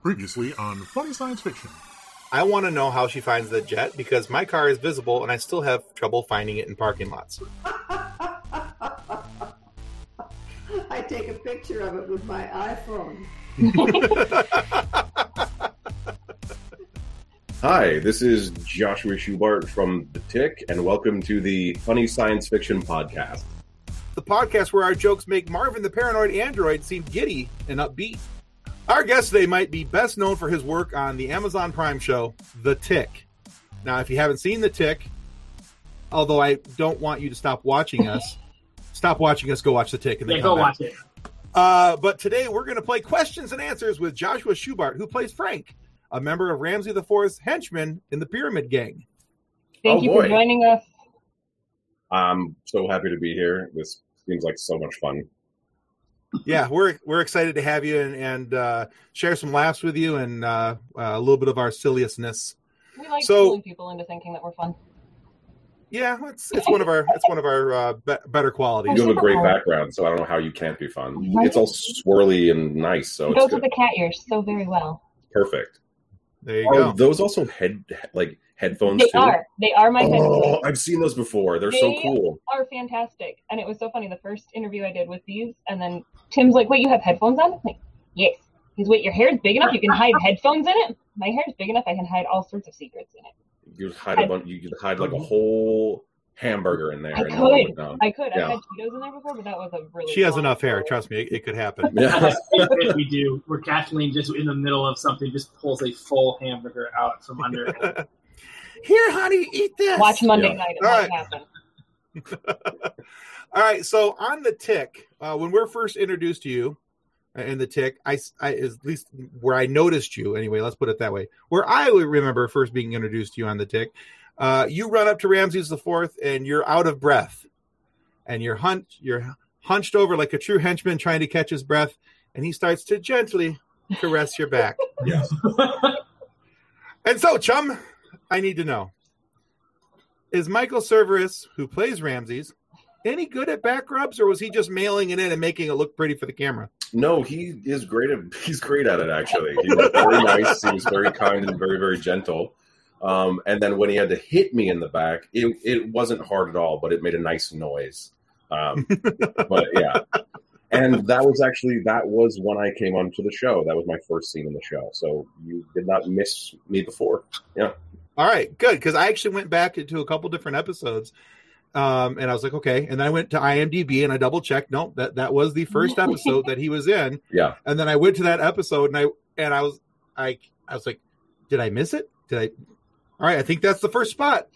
Previously on Funny Science Fiction. I want to know how she finds the jet because my car is visible and I still have trouble finding it in parking lots. I take a picture of it with my iPhone. Hi, this is Joshua Schubart from The Tick, and welcome to the Funny Science Fiction Podcast. The podcast where our jokes make Marvin the Paranoid Android seem giddy and upbeat. Our guest today might be best known for his work on the Amazon Prime show, The Tick. Now, if you haven't seen The Tick, although I don't want you to stop watching us, go watch The Tick. And then go watch it. But today we're going to play questions and answers with Joshua Schubart, who plays Frank, a member of Ramsay IV's henchmen in the Pyramid Gang. Thank you for joining us. I'm so happy to be here. This seems like so much fun. Yeah, we're excited to have you and share some laughs with you and a little bit of our silliness. We like fooling people into thinking that we're fun. Yeah, it's one of our better qualities. You have a great background, so I don't know how you can't be fun. Right? It's all swirly and nice, so it goes with the cat ears so very well. Perfect. There you go. Those also headphones too? They are my headphones. Oh, I've seen those before. They're so cool. They are fantastic. And it was so funny. The first interview I did with these, and then Tim's like, wait, you have headphones on? I'm like, yes. He's, wait, your hair is big enough? You can hide headphones in it? My hair is big enough. I can hide all sorts of secrets in it. You could hide like a whole hamburger in there. I could. Yeah. I had Cheetos in there before, but that was a really. She has enough hair. Trust me, it could happen. Yeah. We do. Where Kathleen just in the middle of something just pulls a full hamburger out from under it. Here, honey, eat this. Watch Monday night. It might happen. All right. So on The Tick, when we're first introduced to you in The Tick, I at least where I noticed you anyway. Let's put it that way. Where I remember first being introduced to you on The Tick. You run up to Ramses IV and you're out of breath, and you're hunched over like a true henchman trying to catch his breath, and he starts to gently caress your back. Yes. And so, chum, I need to know: is Michael Cerveris, who plays Ramses, any good at back rubs, or was he just mailing it in and making it look pretty for the camera? No, he's great at it. Actually, he was very nice. He was very kind and very, very gentle. And then when he had to hit me in the back, it wasn't hard at all, but it made a nice noise. But yeah, and that was when I came onto the show. That was my first scene in the show. So you did not miss me before. Yeah. All right, good. Because I actually went back into a couple different episodes, and I was like, okay. And then I went to IMDb and I double checked. No, that was the first episode that he was in. Yeah. And then I went to that episode and I was like, did I miss it? All right, I think that's the first spot.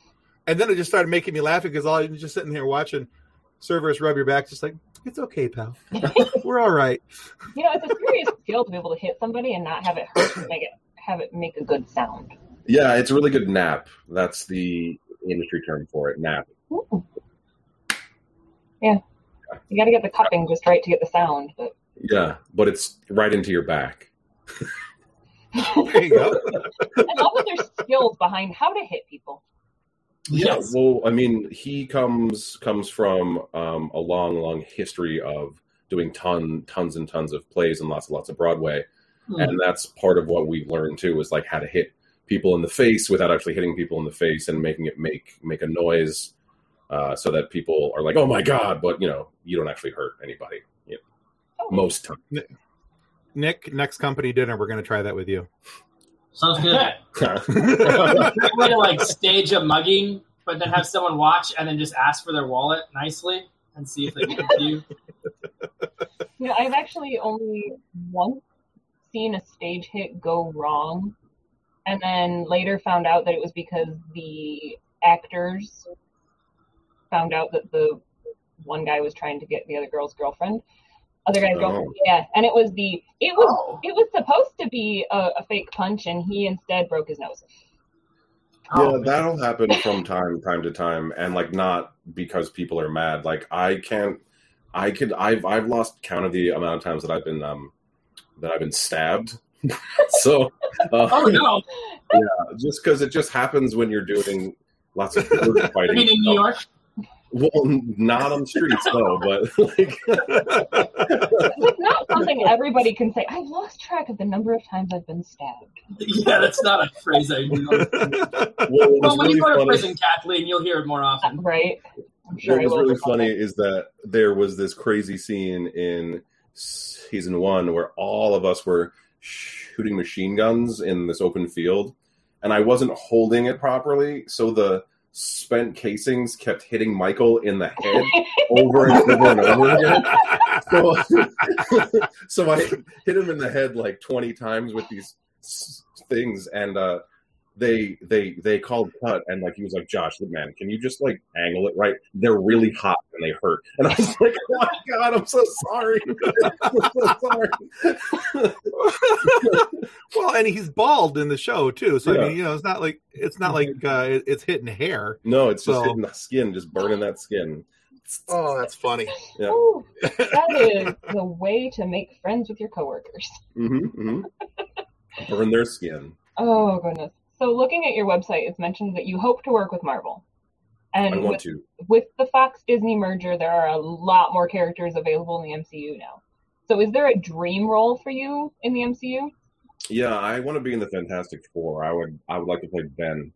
And then it just started making me laugh because I was just sitting here watching Cerveris rub your back, just like, it's okay, pal. We're all right. You know, it's a serious skill to be able to hit somebody and not have it hurt and have it make a good sound. Yeah, it's a really good nap. That's the industry term for it, nap. Ooh. Yeah. You got to get the cupping just right to get the sound. But... Yeah, but it's right into your back. There you go. And also there's skills behind how to hit people. Yeah, well, I mean, he comes from a long history of doing tons and tons of plays and lots of Broadway, and that's part of what we've learned too, is like how to hit people in the face without actually hitting people in the face and making it make a noise, so that people are like, oh my god, but you don't actually hurt anybody. Most times. Nick, next company dinner, we're going to try that with you. Sounds good. Way to like stage a mugging, but then have someone watch and then just ask for their wallet nicely and see if they give it to you. Yeah, I've actually only once seen a stage hit go wrong, and then later found out that it was because the actors found out that the one guy was trying to get the other girl's girlfriend. Other guy's girlfriend, yeah, and it was supposed to be a fake punch, and he instead broke his nose. Yeah, that'll happen from time to time, and like not because people are mad. Like I've lost count of the amount of times that I've been stabbed. So, oh no, yeah, just because it just happens when you're doing lots of fighting. I mean, in New York. Well, not on the streets, though, but like... It's not something everybody can say. I've lost track of the number of times I've been stabbed. Yeah, that's not a phrase I know. Well, when you go to prison, Kathleen, you'll hear it more often. Right? I'm sure what was really funny is that there was this crazy scene in season 1 where all of us were shooting machine guns in this open field, and I wasn't holding it properly, so the spent casings kept hitting Michael in the head over and over and over again. So I hit him in the head like 20 times with these things, and they called cut, and like he was like, Josh, man, can you just like angle it right? They're really hot and they hurt. And I was like, oh my God, I'm so sorry. I'm so sorry. Well, and he's bald in the show too, so I mean, it's not like it's hitting hair. No, it's just hitting the skin, just burning that skin. Oh, that's funny. Yeah. Ooh, that is the way to make friends with your coworkers. Burn their skin. Oh goodness. So looking at your website, it's mentioned that you hope to work with Marvel. And I want to. With the Fox-Disney merger, there are a lot more characters available in the MCU now. So is there a dream role for you in the MCU? Yeah, I want to be in the Fantastic Four. I would like to play Ben.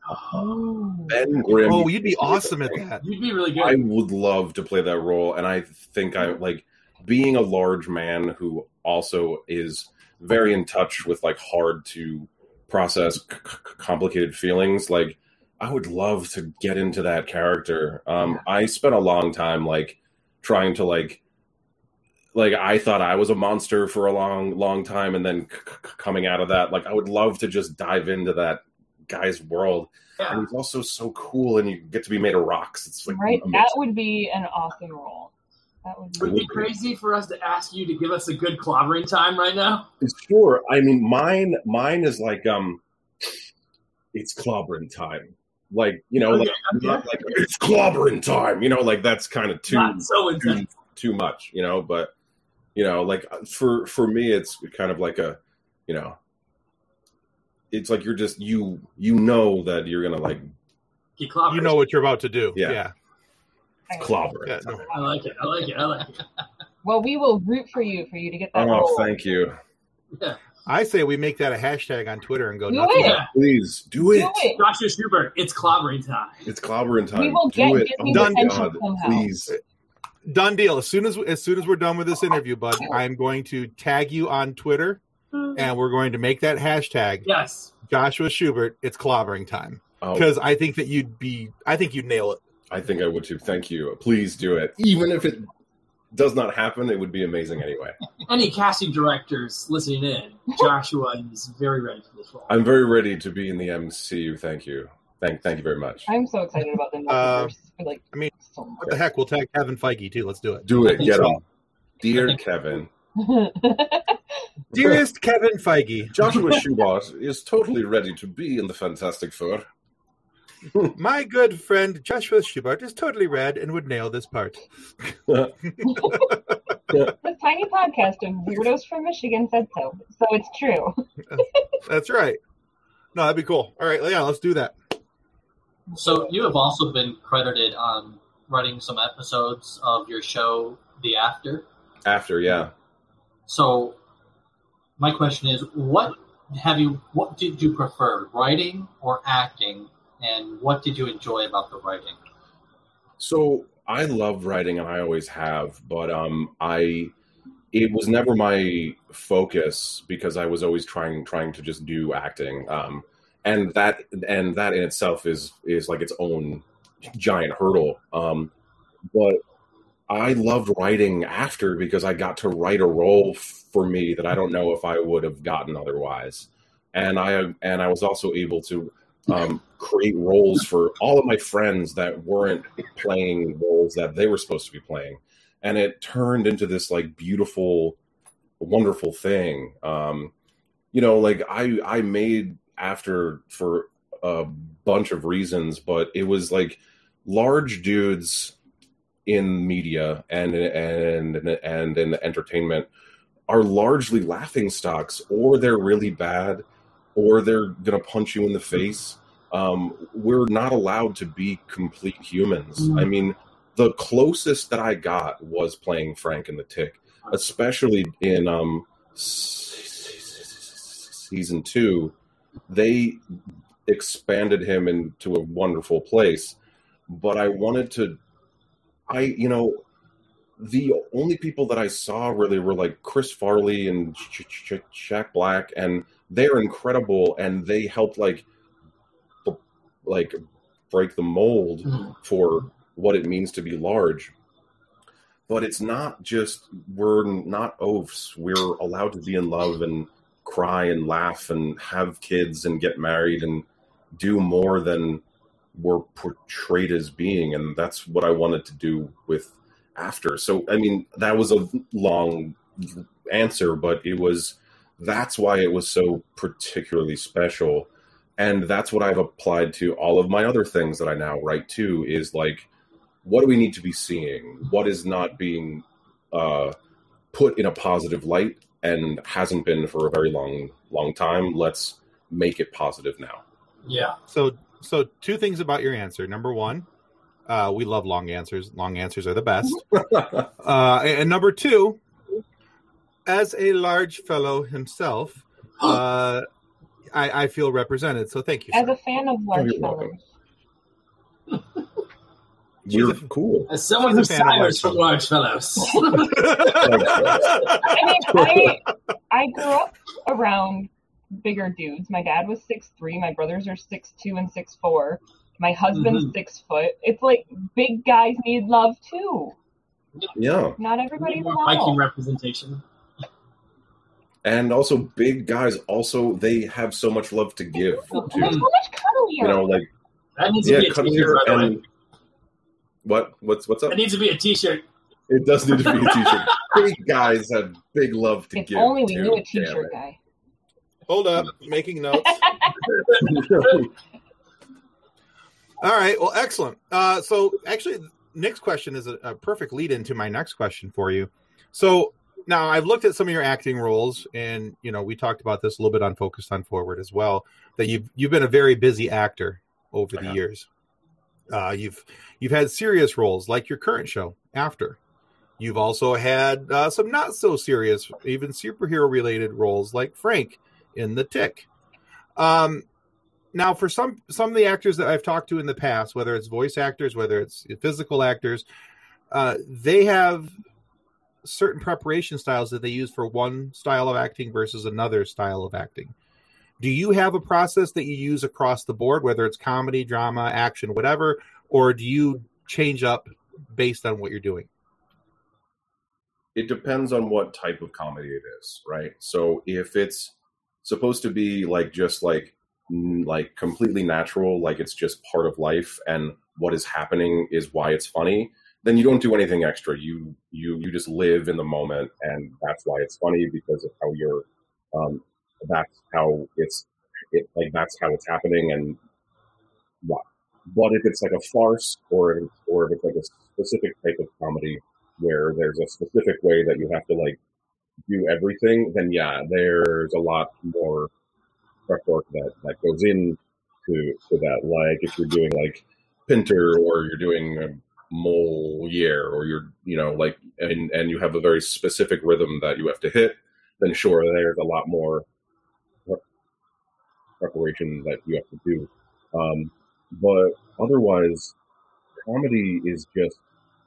Oh. Ben Grimm. Oh, you'd be awesome at that. You'd be really good. I would love to play that role, and I think I like being a large man who also is very in touch with like hard to process complicated feelings. Like I would love to get into that character. I spent a long time like trying to like I thought I was a monster for a long time, and then coming out of that, like I would love to just dive into that guy's world. Yeah. And he's also so cool, and you get to be made of rocks. It's like right. Amazing. That would be an awesome role. That would be crazy for us to ask you to give us a good clobbering time right now. Sure. I mean, mine is like it's clobbering time. Like, like it's clobbering time. Like that's kind of too much. But like for me, it's kind of like a it's like you're just that you're gonna like get clobbered. You know what you're about to do. Yeah. Clobbering. Yeah, no. I like it. Well, we will root for you to get that role. Thank you. Yeah. I say we make that a hashtag on Twitter and go nuts. Please do it. Joshua Schubart, it's clobbering time. It's clobbering time. We will get Disney's attention somehow. Please. Done deal. As soon as we're done with this interview, bud, I'm going to tag you on Twitter, and we're going to make that hashtag. Yes. Joshua Schubart, it's clobbering time. Because I think that you'd nail it. I think I would too. Thank you. Please do it. Even if it does not happen, it would be amazing anyway. Any casting directors listening in, Joshua is very ready for this role. I'm very ready to be in the MCU. Thank you. Thank you very much. I'm so excited about the multiverse. So what the heck? We'll tag Kevin Feige too. Let's do it. Do it. Get him. Dear Kevin. Dearest Kevin Feige. Joshua Schubart is totally ready to be in the Fantastic Four. My good friend Joshua Schubart is totally rad and would nail this part. The tiny podcast of weirdos from Michigan said so. So it's true. That's right. No, that'd be cool. All right, yeah, let's do that. So you have also been credited on writing some episodes of your show, The After. After, yeah. So my question is, what did you prefer, writing or acting? And what did you enjoy about the writing? So I love writing, and I always have, but it was never my focus because I was always trying to just do acting, and that in itself is like its own giant hurdle. But I loved writing after because I got to write a role for me that I don't know if I would have gotten otherwise, and I was also able to create roles for all of my friends that weren't playing roles that they were supposed to be playing. And it turned into this like beautiful, wonderful thing. Like I made After for a bunch of reasons, but it was like large dudes in media and in entertainment are largely laughing stocks, or they're really bad, or they're going to punch you in the face. we're not allowed to be complete humans. I mean, the closest that I got was playing Frank and the Tick, especially in season 2. They expanded him into a wonderful place, but I wanted to. The only people that I saw really were like Chris Farley and Shaq Black, and they're incredible, and they helped like break the mold for what it means to be large. But it's not just, we're not oafs. We're allowed to be in love and cry and laugh and have kids and get married and do more than we're portrayed as being. And that's what I wanted to do with After. So, I mean, that was a long answer, but that's why it was so particularly special. And that's what I've applied to all of my other things that I now write to, is like, what do we need to be seeing? What is not being put in a positive light and hasn't been for a very long time? Let's make it positive now. Yeah. So 2 things about your answer. Number 1, we love long answers. Long answers are the best. And number 2, as a large fellow himself, I feel represented. So thank you, sir. As a fan of large You're welcome. fellows. You're cool. As someone who sires from large fellows. I grew up around bigger dudes. My dad was 6'3", my brothers are 6'2" and 6'4". My husband's 6 foot. It's like big guys need love too. Yeah. Not everybody's a Viking model. representation. And also, big guys they have so much love to give. They're so much cuddlier. Like That needs to be a t-shirt, by the way. What's up? It needs to be a t-shirt. It does need to be a t-shirt. Big guys have big love to If give. only we too. knew a Damn t-shirt it. guy. Hold up, making notes. All right, well, excellent. So actually, Nick's question is a perfect lead into my next question for you. So now I've looked at some of your acting roles, and we talked about this a little bit on Focused on Forward as well, that you've been a very busy actor over the years. You've had serious roles like your current show, After. You've also had some not so serious, even superhero related roles like Frank in The Tick. Now, for some of the actors that I've talked to in the past, whether it's voice actors, whether it's physical actors, they have certain preparation styles that they use for one style of acting versus another style of acting. Do you have a process that you use across the board, whether it's comedy, drama, action, whatever, or do you change up based on what you're doing? It depends on what type of comedy it is, right? So if it's supposed to be just completely natural, like it's just part of life and what is happening is why it's funny, then you don't do anything extra. You just live in the moment, and that's why it's funny, because of how you're that's how it's happening and what. But if it's like a farce or if it's like a specific type of comedy where there's a specific way that you have to do everything, then there's a lot more prep work that goes into that. Like if you're doing Pinter, or you're doing Moliere, or you're and you have a very specific rhythm that you have to hit, then sure, there's a lot more preparation that you have to do. But otherwise, comedy is just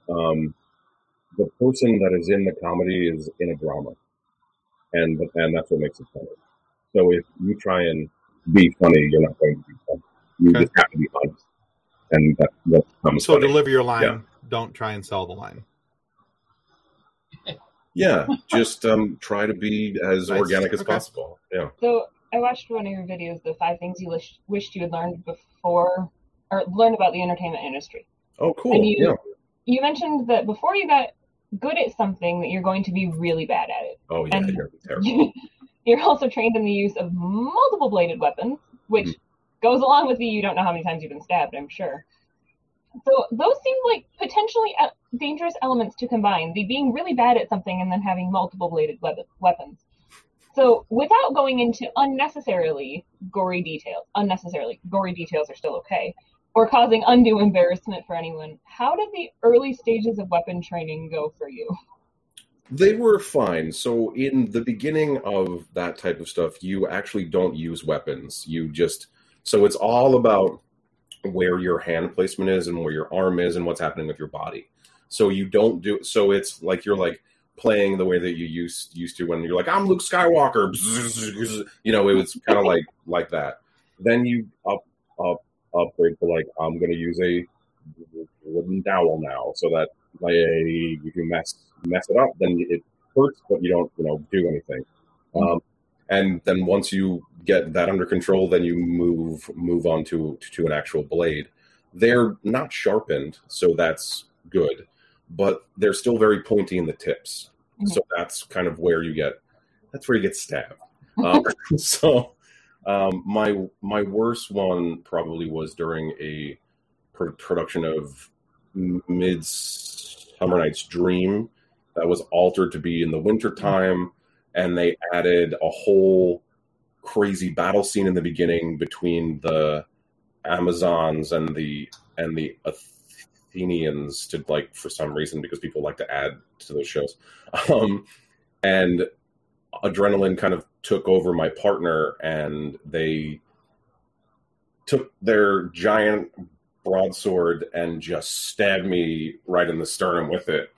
the person that is in the comedy is in a drama, and that's what makes it funny. So if you try and be funny, you're not going to be funny. You just have to be honest, and that becomes so funny. Deliver your line. Yeah. Don't try and sell the line. Yeah, just try to be as organic as possible. Yeah. So I watched one of your videos, the 5 things you wished you had learned before, or learned about the entertainment industry. Oh, cool. And you mentioned that before you got good at something, that you're going to be really bad at it. Oh, yeah, and you're terrible. You're also trained in the use of multiple bladed weapons, which goes along with you don't know how many times you've been stabbed, I'm sure. So those seem like potentially dangerous elements to combine, the being really bad at something and then having multiple bladed weapons. So without going into unnecessarily gory details are still okay, or causing undue embarrassment for anyone, how did the early stages of weapon training go for you? They were fine. So in the beginning of that type of stuff, you actually don't use weapons. So it's all about where your hand placement is and where your arm is and what's happening with your body. So you don't do, so it's like you're like playing the way that you used to when you're like, I'm Luke Skywalker. It was kind of like that. Then you upgrade to like, I'm going to use a wooden dowel now, so that like if you mess it up, then it hurts, but you don't do anything. And then once you get that under control, then you move on to an actual blade. They're not sharpened, so that's good, but they're still very pointy in the tips. So that's kind of where you get stabbed. My worst one probably was during a production of Midsummer Night's Dream that was altered to be in the wintertime, and they added a whole crazy battle scene in the beginning between the Amazons and the Athenians to, like, for some reason, because people like to add to those shows. And adrenaline kind of took over my partner, and they took their giant broadsword and just stabbed me right in the sternum with it.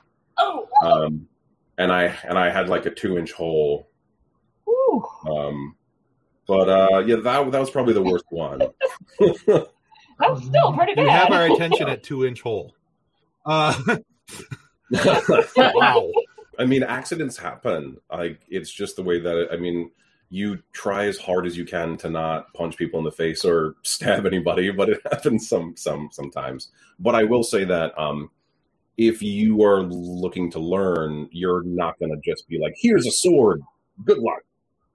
And I had like a 2-inch hole. That was probably the worst one. That's still pretty bad. You have our attention at 2-inch hole. Wow. I mean, accidents happen. It's just the way that you try as hard as you can to not punch people in the face or stab anybody, but it happens sometimes. But I will say that if you are looking to learn, you're not going to just be like, here's a sword, good luck.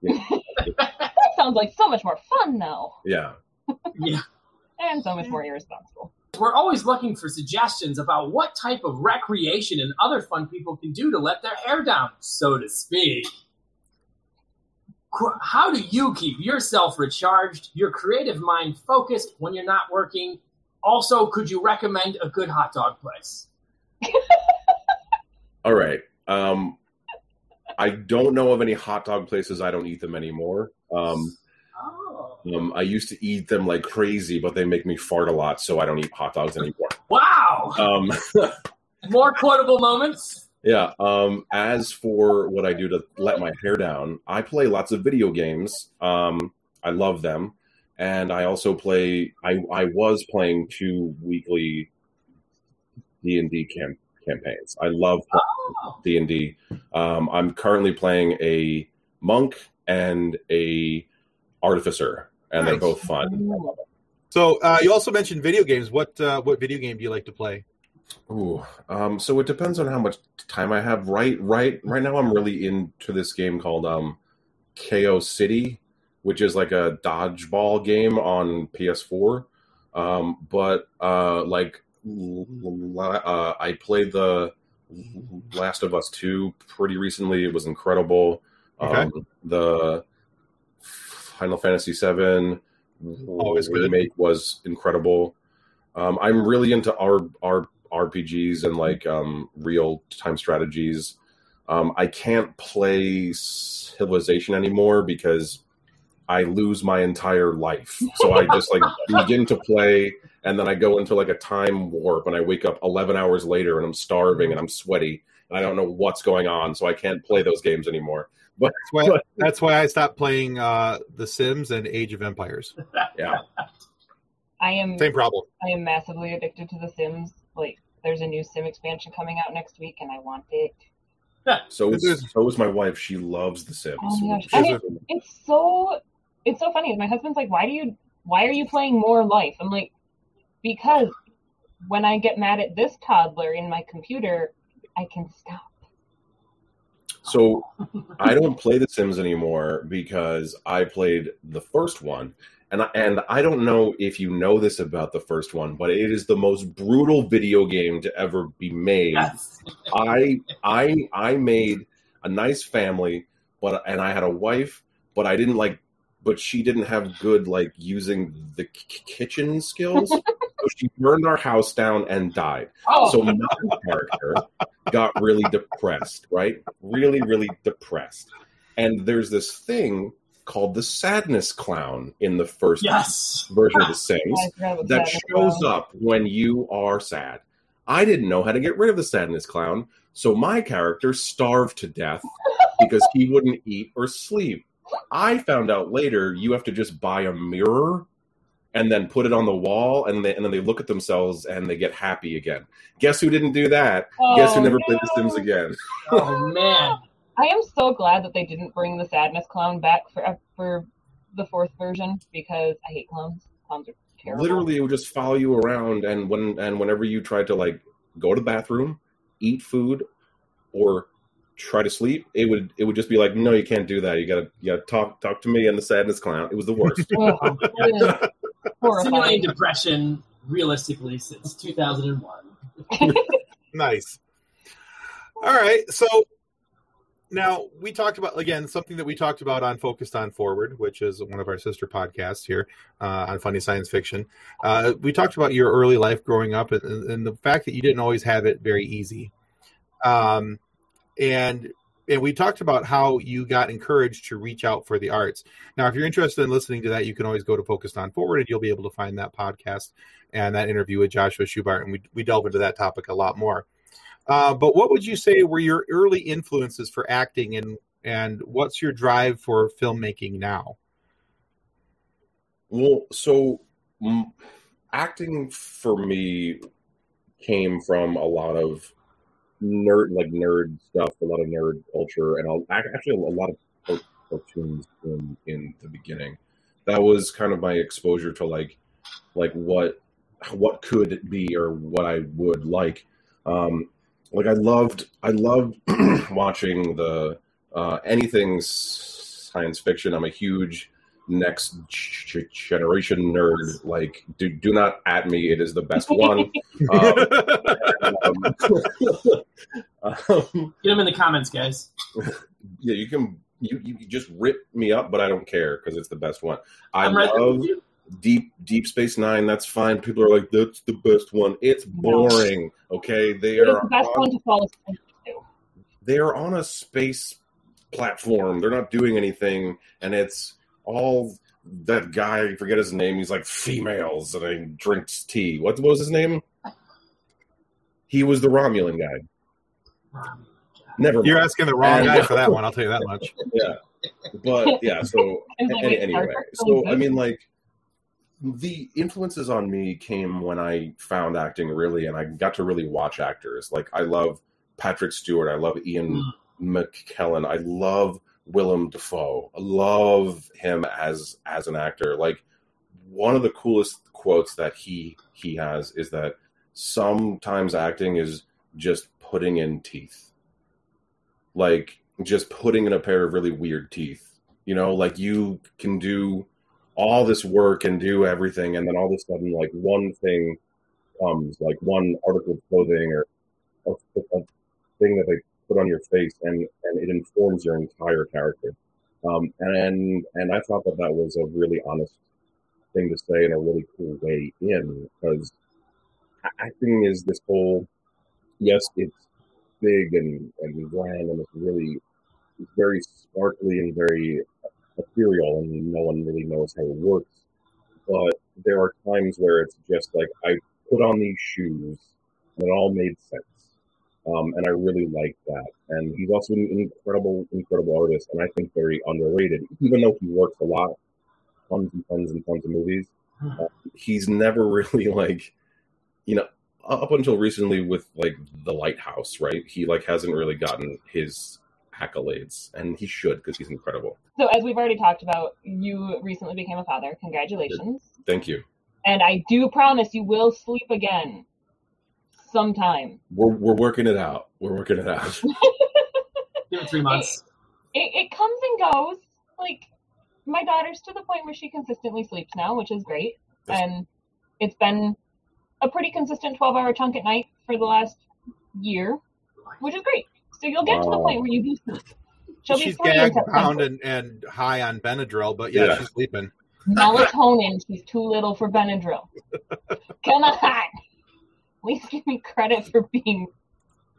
That sounds like so much more fun, though. Yeah. Yeah. And so much more irresponsible. We're always looking for suggestions about what type of recreation and other fun people can do to let their hair down, so to speak. How do you keep yourself recharged, your creative mind focused when you're not working? Also, could you recommend a good hot dog place? All right. I don't know of any hot dog places. I don't eat them anymore. I used to eat them like crazy, but they make me fart a lot, so I don't eat hot dogs anymore. Wow! More quotable moments? Yeah. As for what I do to let my hair down, I play lots of video games. I love them. And I also play, I was playing 2 weekly D&D campaigns. I love D&D. I'm currently playing a monk and a artificer, and They're both fun. So you also mentioned video games. What video game do you like to play? Ooh, so it depends on how much time I have. Right now, I'm really into this game called KO City, which is like a dodgeball game on PS4. I played the Last of Us 2 pretty recently. It was incredible. Okay. The Final Fantasy 7 remake was incredible. I'm really into RPGs and like real time strategies. I can't play Civilization anymore because I lose my entire life. So I just like begin to play, and then I go into like a time warp, and I wake up 11 hours later, and I'm starving and I'm sweaty, and I don't know what's going on. So I can't play those games anymore. But that's why I stopped playing The Sims and Age of Empires. Yeah, same problem. I am massively addicted to The Sims. Like, there's a new Sim expansion coming out next week, and I want it. So is my wife. She loves The Sims. Oh my gosh. It's so funny. My husband's like, why are you playing more life? I'm like, because when I get mad at this toddler in my computer, I can stop. So I don't play The Sims anymore because I played the first one. And I don't know if you know this about the first one, but it is the most brutal video game to ever be made. Yes. I made a nice family and I had a wife, but I didn't like, but she didn't have good like using the kitchen skills. So she burned our house down and died. Oh. So my character got really depressed, right? Really, really depressed. And there's this thing called the sadness clown in the first version of The Sims that shows up when you are sad. I didn't know how to get rid of the sadness clown, so my character starved to death because he wouldn't eat or sleep. I found out later you have to just buy a mirror and then put it on the wall, and then they look at themselves and they get happy again. Guess who didn't do that? Guess who never played The Sims again? Oh, man. I am so glad that they didn't bring the sadness clown back for the fourth version, because I hate clowns. Clowns are terrible. Literally, it would just follow you around, and whenever you tried to like go to the bathroom, eat food, or try to sleep, it would just be like, no, you can't do that. You gotta talk to me and the sadness clown. It was the worst. Simulating depression realistically since 2001. Nice. All right, so now we talked about, again, something that we talked about on Focused on Forward, which is one of our sister podcasts here on Funny Science Fiction. We talked about your early life growing up and the fact that you didn't always have it very easy. And we talked about how you got encouraged to reach out for the arts. Now, if you're interested in listening to that, you can always go to Focused on Forward, and you'll be able to find that podcast and that interview with Joshua Schubart, and we delve into that topic a lot more. But what would you say were your early influences for acting, and what's your drive for filmmaking now? Well, so acting for me came from a lot of nerd stuff, a lot of nerd culture, and actually a lot of cartoons in the beginning. That was kind of my exposure to like what could it be, or what I would like. Like I loved watching the anything science fiction. I'm a huge Next Generation nerd. Like, do not at me. It is the best one. Get them in the comments, guys. Yeah, you can. You just rip me up, but I don't care because it's the best one. I'm right there love with you. Deep Space Nine. That's fine. People are like, that's the best one. It's boring. Okay, they It's are the best one to fall asleep to. they are on a space platform. They're not doing anything, and it's all that guy. I forget his name. He's like females, and he drinks tea. What was his name? He was the Romulan guy. Never mind. You're asking the wrong guy for that one, I'll tell you that much. Yeah. But yeah, so anyway. So I mean, like, the influences on me came when I found acting, really, and I got to really watch actors. Like, I love Patrick Stewart, I love Ian McKellen, I love Willem Dafoe. I love him as an actor. Like, one of the coolest quotes that he has is that sometimes acting is just putting in teeth. Like, just putting in a pair of really weird teeth. You know, like, you can do all this work and do everything, and then all of a sudden, like, one thing comes, like one article of clothing or a thing that they put on your face, and it informs your entire character. And I thought that was a really honest thing to say and a really cool way in, because acting is this whole, yes, it's big and grand, and it's very sparkly and very ethereal, and no one really knows how it works. But there are times where it's just like, I put on these shoes and it all made sense. And I really like that. And he's also an incredible artist, and I think very underrated. Even though he works a lot, tons and tons of movies, he's never really, like, you know, up until recently with, like, The Lighthouse, right? He, like, hasn't really gotten his accolades, and he should, because he's incredible. So, as we've already talked about, you recently became a father. Congratulations. Thank you. And I do promise you will sleep again sometime. We're working it out. We're working it out. Give it 3 months. It comes and goes. Like, my daughter's to the point where she consistently sleeps now, which is great. And it's been a pretty consistent 12-hour chunk at night for the last year, which is great. So you'll get to the point where you do sleep. She'll be She's 3 in gagged, September. bound, and high on Benadryl, but yeah, she's sleeping. Melatonin. She's too little for Benadryl. Come on. At least give me credit for being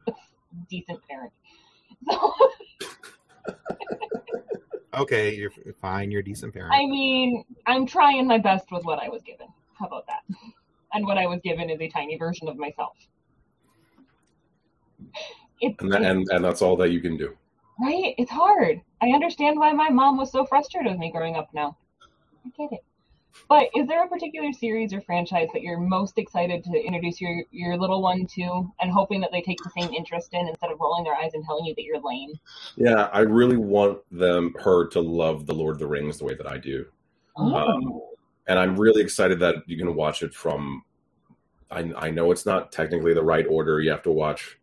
a decent parent. So, Okay, you're fine. You're a decent parent. I mean, I'm trying my best with what I was given. How about that? And what I was given is a tiny version of myself. And that's all that you can do. Right? It's hard. I understand why my mom was so frustrated with me growing up now. I get it. But is there a particular series or franchise that you're most excited to introduce your little one to, and hoping that they take the same interest in instead of rolling their eyes and telling you that you're lame? Yeah, I really want her to love The Lord of the Rings the way that I do. And I'm really excited that you can watch it from, I know it's not technically the right order. You have to watch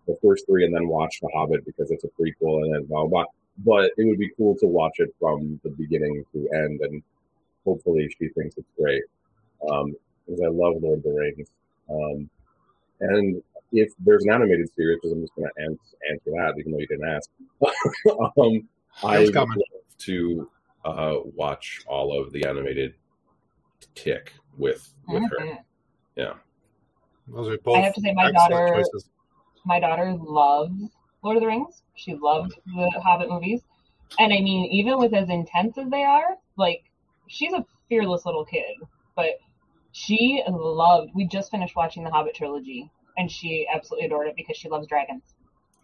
the first 3 and then watch The Hobbit because it's a prequel and then blah, blah, blah. But it would be cool to watch it from the beginning to end, and hopefully she thinks it's great. Because I love Lord of the Rings. And if there's an animated series, because I'm just going to answer that, even though you didn't ask, I would love to watch all of the animated Tick with her. Yeah. Those are both I have to say, my daughter loves Lord of the Rings. She loved the Hobbit movies. And I mean, even with as intense as they are, like, she's a fearless little kid. But she loved, we just finished watching the Hobbit trilogy, and she absolutely adored it because she loves dragons.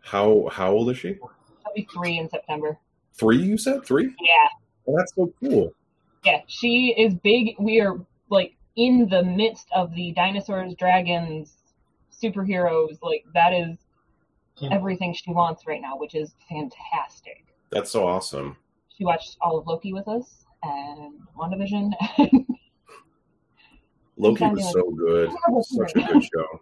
How old is she? She'll be 3 in September. 3, you said? 3? Yeah. Oh, that's so cool. Yeah, she is big. We are, like, in the midst of the dinosaurs, dragons, superheroes. Like, that is everything she wants right now, which is fantastic. That's so awesome. She watched all of Loki with us and WandaVision. Loki was so good. Such a good show.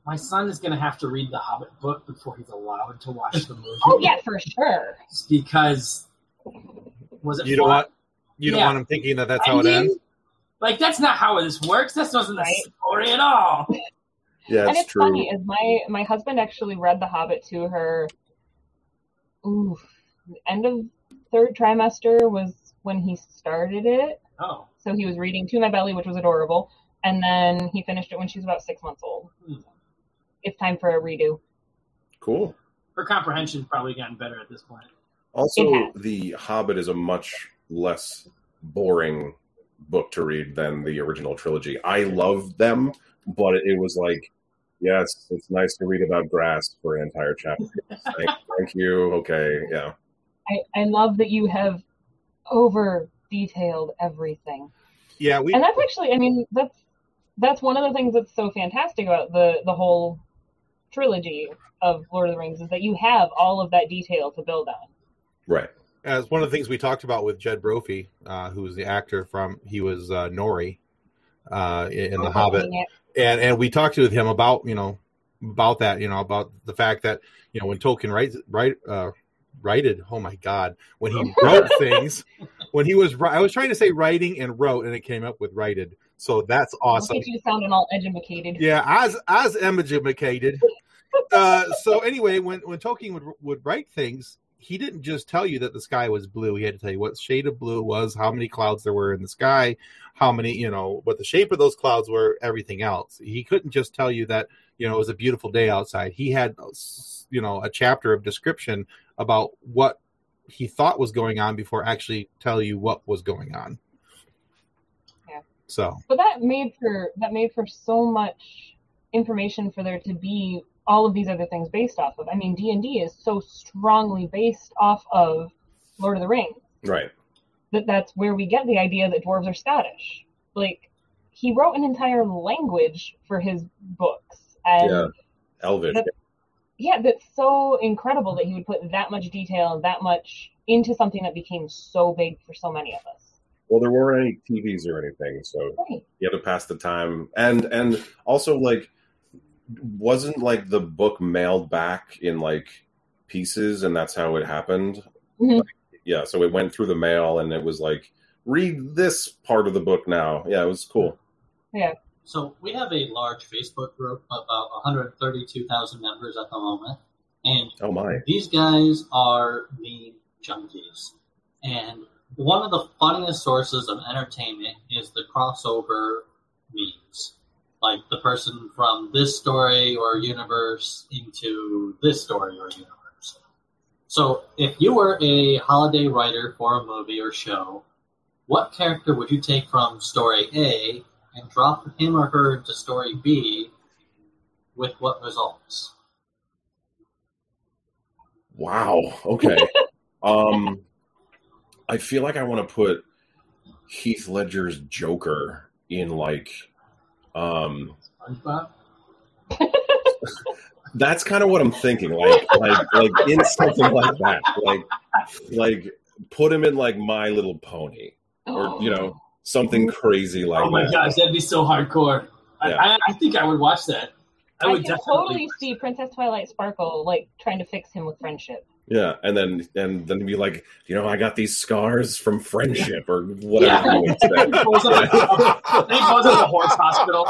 My son is going to have to read the Hobbit book before he's allowed to watch the movie. Oh, yeah, for sure. Because, was it You don't want him thinking that that's how it ends? Like, that's not how this works. That wasn't the story at all. Yeah, and it's true. funny, is my husband actually read The Hobbit to her, end of 3rd trimester was when he started it. Oh. So he was reading To My Belly, which was adorable, and then he finished it when she was about 6 months old. It's time for a redo. Cool. Her comprehension's probably gotten better at this point. Also, The Hobbit is a much less boring book to read than the original trilogy. I love them, but it was like, yes, it's nice to read about grass for an entire chapter. Thank you. Okay, yeah. I love that you have over-detailed everything. Yeah, and that's actually, I mean, that's one of the things that's so fantastic about the whole trilogy of Lord of the Rings is that you have all of that detail to build on. Right. As one of the things we talked about with Jed Brophy, who was the actor he was Nori in The Hobbit, and we talked with him about that, about the fact that when Tolkien when he wrote things, I was trying to say writing and wrote, and it came up with righted. So that's awesome. Look at you sounding all educated. Yeah, as educated. So anyway, when Tolkien would write things, he didn't just tell you that the sky was blue. He had to tell you what shade of blue it was, how many clouds there were in the sky, how many, what the shape of those clouds were, everything else. He couldn't just tell you that, it was a beautiful day outside. He had, a chapter of description about what he thought was going on before actually tell you what was going on. Yeah. So. But that made for so much information for there to be all of these other things based off of. I mean, D&D is so strongly based off of Lord of the Rings. Right. That's where we get the idea that dwarves are Scottish. Like, he wrote an entire language for his books. And yeah, Elvish. That's so incredible that he would put that much detail and that much into something that became so big for so many of us. Well, there weren't any TVs or anything, so you had to pass the time. And also, like, wasn't like the book mailed back in like pieces, and that's how it happened. Mm-hmm. Like, so it went through the mail, and it was like, read this part of the book now. Yeah, it was cool. Yeah. So we have a large Facebook group, about 132,000 members at the moment, And Oh my. these guys are meme junkies. And one of the funniest sources of entertainment is the crossover memes. Like the person from this story or universe into this story or universe. So if you were a holiday writer for a movie or show, what character would you take from story A and drop him or her into story B with what results? Wow. Okay. I feel like I want to put Heath Ledger's Joker in like SpongeBob? that's kind of what I'm thinking. Like in something like that. Like put him in like My Little Pony. Or, you know, something crazy like that. Oh my gosh, that'd be so hardcore. Yeah. I think I would watch that. I would can totally see Princess Twilight Sparkle like trying to fix him with friendship. Yeah, and then be like, you know, I got these scars from friendship or whatever. Yeah. He goes up to the horse hospital.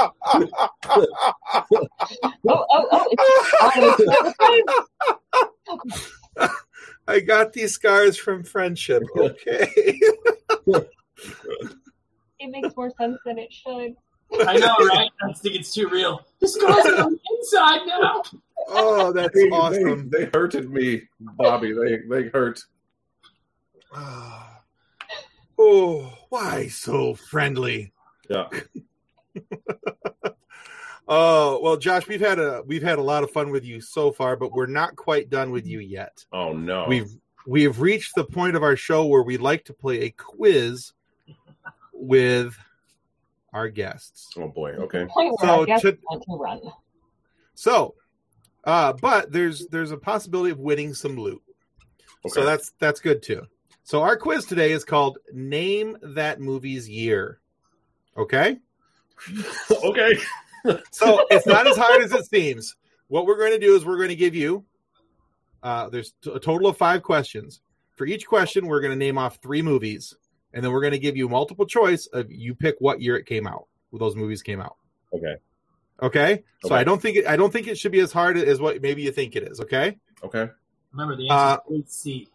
I got these scars from friendship. Okay. It makes more sense than it should. I know, right? I think it's too real. The scars are on the inside now. Oh, that's awesome. They hurted me, Bobby. They hurt. Oh, why so friendly? Yeah. Oh, well, Josh, we've had a lot of fun with you so far, but we're not quite done with you yet. Oh no. We have reached the point of our show where we like to play a quiz with our guests. Oh boy. Okay. Point where our guests want to run. So, but there's a possibility of winning some loot. Okay. So that's good too. So our quiz today is called Name That Movie's Year. Okay? Okay. So it's not as hard as it seems. What we're going to do is we're going to give you there's a total of 5 questions. For each question, we're going to name off 3 movies, and then we're going to give you multiple choice of you pick what year it came out. Those movies came out. Okay. So I don't think it should be as hard as what maybe you think it is. Okay. Remember the answer is C.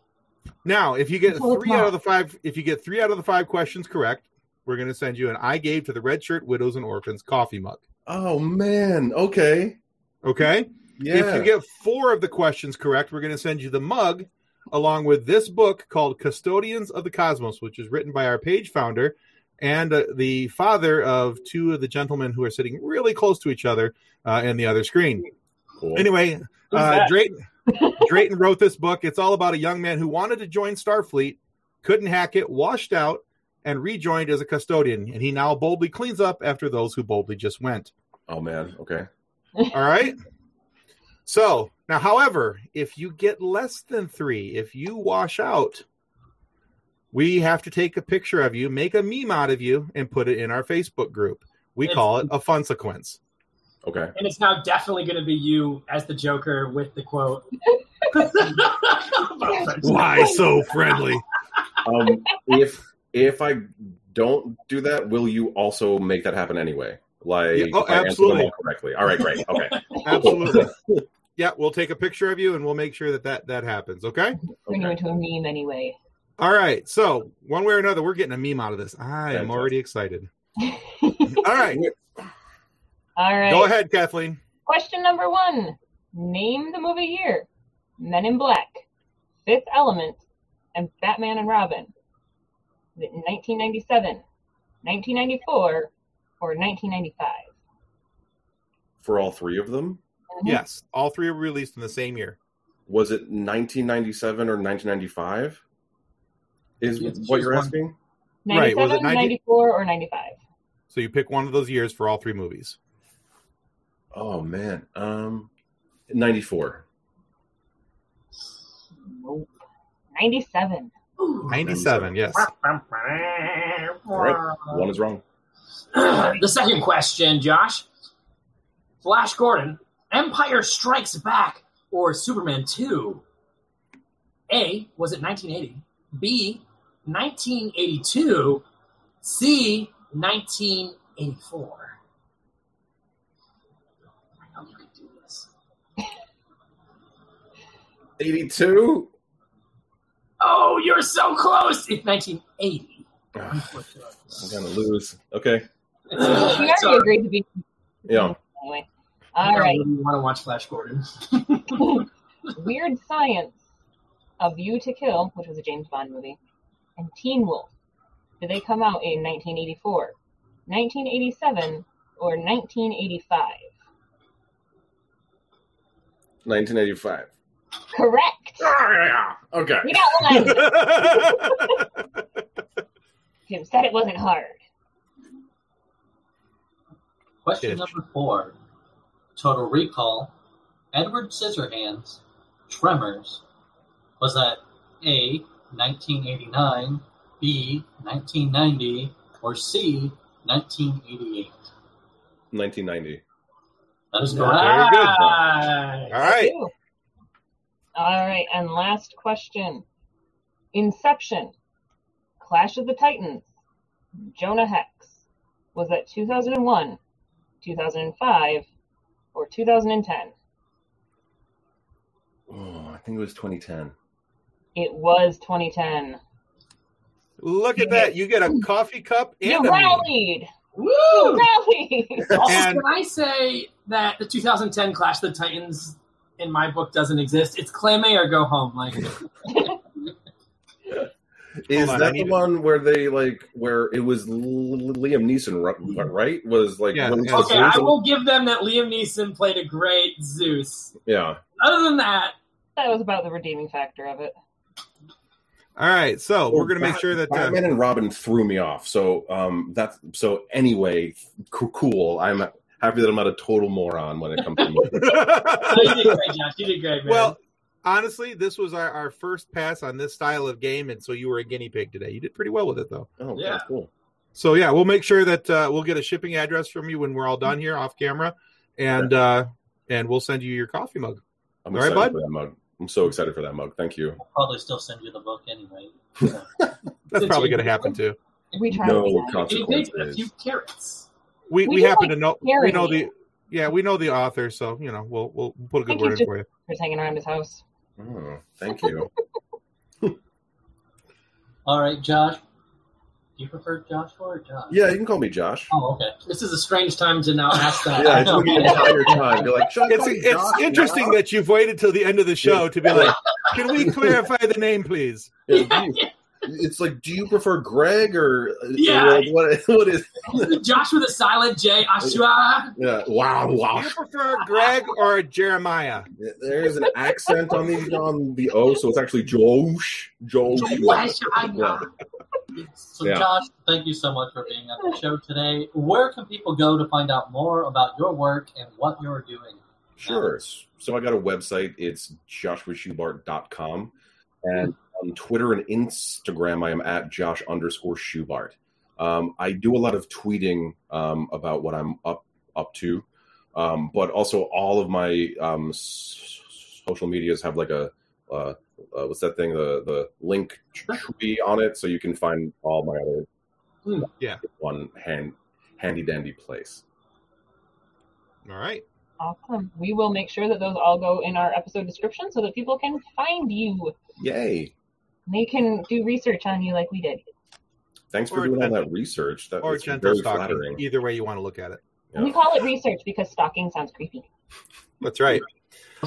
Now, if you get 3 out of the 5 questions correct, we're going to send you an I Gave to the Red Shirt Widows and Orphans coffee mug. Oh man. Okay. Yeah. If you get 4 of the questions correct, we're going to send you the mug along with this book called Custodians of the Cosmos, which is written by our page founder and the father of 2 of the gentlemen who are sitting really close to each other in the other screen. Cool. Anyway, Drayton wrote this book. It's all about a young man who wanted to join Starfleet, couldn't hack it, washed out, and rejoined as a custodian. And he now boldly cleans up after those who boldly just went. Oh man. Okay. All right. So now, however, if you get less than 3, if you wash out, we have to take a picture of you, make a meme out of you, and put it in our Facebook group. We call it a fun sequence. Okay. And it's now definitely going to be you as the Joker with the quote. Why so friendly? If I don't do that, will you also make that happen anyway? Like, yeah, if I answer them all correctly. All right, great. Okay. Absolutely. Yeah, we'll take a picture of you and we'll make sure that happens. Okay. Turn you into a meme anyway. All right. So one way or another, we're getting a meme out of this. I am already excited. All right. All right. Go ahead, Kathleen. Question number 1. Name the movie year. Men in Black, Fifth Element, and Batman and Robin. Is it 1997, 1994, or 1995? For all 3 of them? Mm-hmm. Yes. All 3 were released in the same year. Was it 1997 or 1995? Is what you're asking? 97, Right. Was it 94, or 95? So you pick one of those years for all 3 movies. Oh man. 94. Nope. 97. 97, yes. All right. 1 is wrong. The second question, Josh. Flash Gordon, Empire Strikes Back, or Superman 2? A, was it 1980? B, 1982? C, 1984? I know you can do this. 82? Oh, you're so close. It's 1980. I'm going to lose. Okay. She already agreed to be. Yeah. Anyway. All right. You want to watch Flash Gordon? Weird Science, A View to Kill, which was a James Bond movie, and Teen Wolf. Did they come out in 1984, 1987, or 1985? 1985. Correct. Oh, yeah. Okay. We got one. Jim said it wasn't hard. Question number 4. Total Recall, Edward Scissorhands, Tremors. Was that A, 1989, B, 1990, or C, 1988? 1990. That is Very correct. good. All right. All right, and last question. Inception, Clash of the Titans, Jonah Hex. Was that 2001, 2005, or 2010? Oh, I think it was 2010. It was 2010. Look at that. You get a coffee cup and You a meme. rallied. Woo! You rallied. Also, And- can I say that the 2010 Clash of the Titans in my book doesn't exist? It's claim A or go home. Like, Is on, I that need the to- one where they where it was Liam Neeson, right? Was like Yeah, when yeah. okay, I will give them that Liam Neeson played a great Zeus. Yeah. Other than that, That was about the redeeming factor of it. All right. So we're going to make sure that. Batman and Robin threw me off. So anyway, cool. I'm happy that I'm not a total moron when it comes to movies. no, you did great, Josh. You did great, man. Well, honestly, this was our first pass on this style of game, and so you were a guinea pig today. You did pretty well with it, though. Oh, Yeah. that's cool. So yeah, we'll make sure that we'll get a shipping address from you when we're all done here off camera, and we'll send you your coffee mug. I'm All right, excited bud? for that mug. I'm so excited for that mug. Thank you. I'll probably still send you the book anyway. That's probably going to happen too. We try to No be nice. consequences. a few carrots. We We happen like to know hearing we know you. we know the author, so we'll put a good Thank word you, in for you. Just hanging around his house. Oh, thank you. All right, Josh. Do you prefer Joshua or Josh? Yeah, you can call me Josh. Oh, okay. This is a strange time to now ask that. Yeah, it took me the entire time. You're like, Josh, It's interesting that you've waited till the end of the show to be like, can we clarify the name, please? It's like, do you prefer Greg or Yeah. what is? Josh with a silent J, Ashua. Yeah, wow. Do you prefer Greg or Jeremiah? There's an accent on the O, so it's actually Josh. Yeah. So, Yeah. Josh, thank you so much for being on the show today. Where can people go to find out more about your work and what you're doing? Sure. So I got a website. It's joshuaschubart.com. And on Twitter and Instagram, I am at Josh_Schubart. I do a lot of tweeting about what I'm up to. But also all of my social medias have like a what's that thing? The link tree on it, so you can find all my other one handy dandy place. All right. Awesome. We will make sure that those all go in our episode description so that people can find you. Yay! They can do research on you like we did. Thanks for Or doing all gentle- that research. That Or was gentle very stalking. flattering. Either way you want to look at it. Yeah. We call it research because stalking sounds creepy. That's right.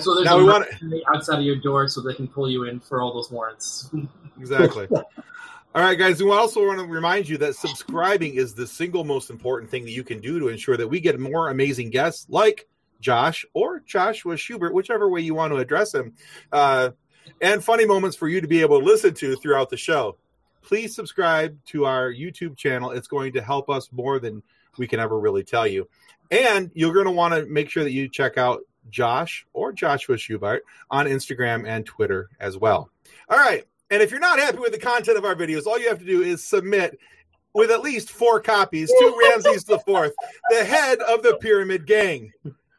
So there's Now a we want mercenary outside of your door so they can pull you in for all those warrants. Exactly. All right, guys. We also want to remind you that subscribing is the single most important thing that you can do to ensure that we get more amazing guests like Josh or Joshua Schubart, whichever way you want to address him, and funny moments for you to be able to listen to throughout the show. Please subscribe to our YouTube channel. It's going to help us more than we can ever really tell you. And you're going to want to make sure that you check out Josh or Joshua Schubart on Instagram and Twitter as well. All right. And if you're not happy with the content of our videos, all you have to do is submit with at least 4 copies to Ramses IV, the head of the Pyramid Gang.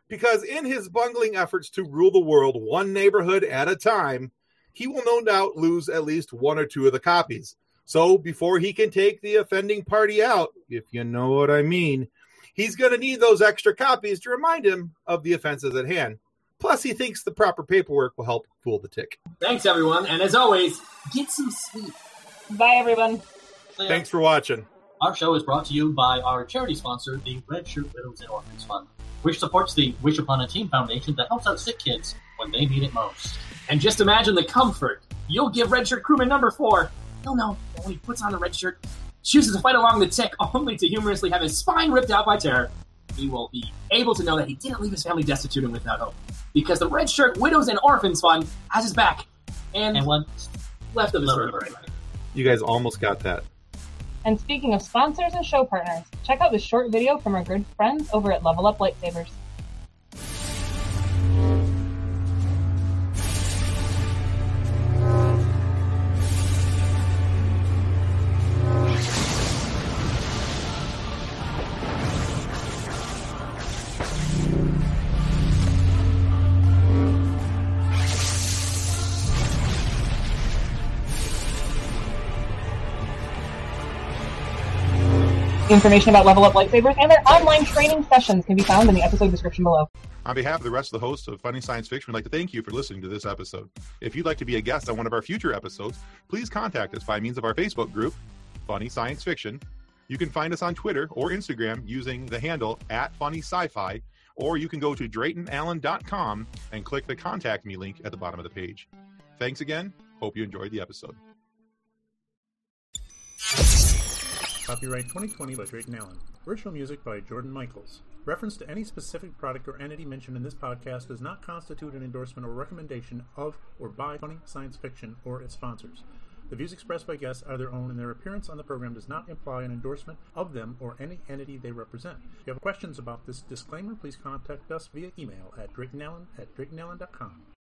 Because in his bungling efforts to rule the world one neighborhood at a time, he will no doubt lose at least 1 or 2 of the copies. So before he can take the offending party out, if you know what I mean, he's going to need those extra copies to remind him of the offenses at hand. Plus, he thinks the proper paperwork will help fool the tick. Thanks, everyone. And as always, get some sleep. Bye, everyone. So, yeah, Thanks for watching. our show is brought to you by our charity sponsor, the Red Shirt Widows and Orphans Fund, which supports the Wish Upon a Team Foundation that helps out sick kids when they need it most. And just imagine the comfort you'll give Red Shirt Crewman number 4. He'll know that when he puts on the red shirt, chooses to fight along the tick, only to humorously have his spine ripped out by Tater, he will be able to know that he didn't leave his family destitute and without hope. Because the Red Shirt Widows and Orphans Fund has his back. And what's left of his Love birthright. it. You guys almost got that. And speaking of sponsors and show partners, check out this short video from our good friends over at Level Up Lightsabers. Information about Level Up Lightsabers and their online training sessions can be found in the episode description below. On behalf of the rest of the hosts of Funny Science Fiction, we'd like to thank you for listening to this episode. If you'd like to be a guest on one of our future episodes, please contact us by means of our Facebook group, Funny Science Fiction. You can find us on Twitter or Instagram using the handle @FunnySci-Fi, or you can go to DraytonAllen.com and click the Contact Me link at the bottom of the page. Thanks again. Hope you enjoyed the episode. Copyright 2020 by Drayton Allen. Original music by Jordan Michaels. Reference to any specific product or entity mentioned in this podcast does not constitute an endorsement or recommendation of or by Funny Science Fiction or its sponsors. The views expressed by guests are their own, and their appearance on the program does not imply an endorsement of them or any entity they represent. If you have questions about this disclaimer, please contact us via email at DraytonAllen@DraytonAllen.com.